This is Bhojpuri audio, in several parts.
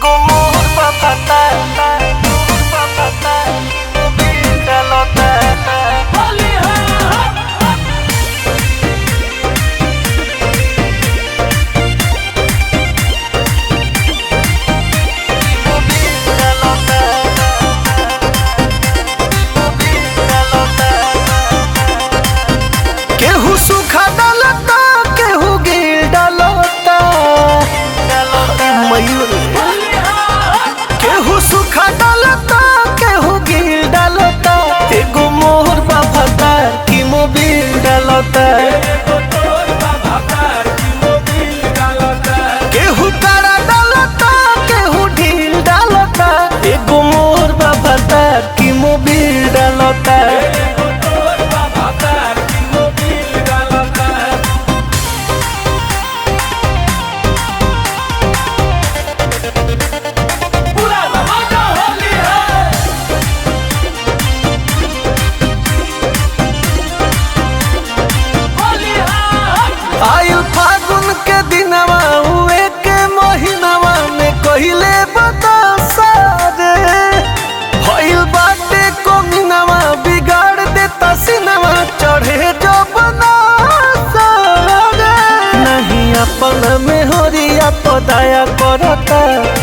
Tengo amor pa' fatal, amor pa' fatal, olvídalo. केहू सूखा डालता केहू गिल डालता मयूर केहू सूखा डालता केहू गिल डालता एगो मोहर बाबा की मोबिल डालता केहू कारा डालता केहू ढील डालता एगो मोहर बाबा की मोबिल डालता आयु फागुन के दिनवा हुए के महीनावा में कहिले बतासा रे भइल बाटे कोमिनावा बिगाड़ देता सिनेमा चढ़े जो बनासा रे नहीं अपन में होरिया पदाया करता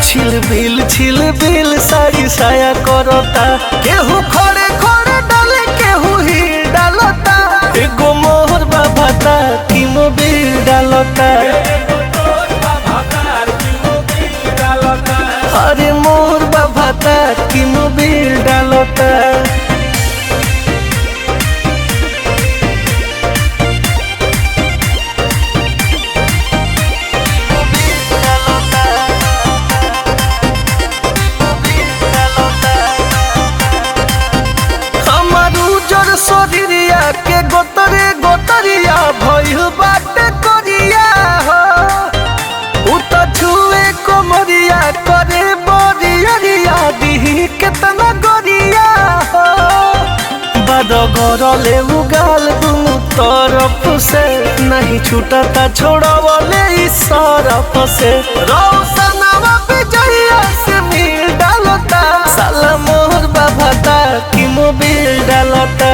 छिल बिल साड़ी साया करता केहू खड़े खड़े डाले केहू ही डालता एगो मोहर बाबा की मोबिल डालता अरे मोहर बाबा की मोबिल डालता शरीरिया के गोतरे गोतरिया भइल बाटे करिया हो उ त छुए कोमरिया करे बरियरिया दिही केतना गरिया हो बदगरले उगाल दुनु तरफ से नहीं छूटता छोड़वले इस सरफ से रौशनवा विजया से मिल डालता साला मोहर बाबा की मोबिल डालता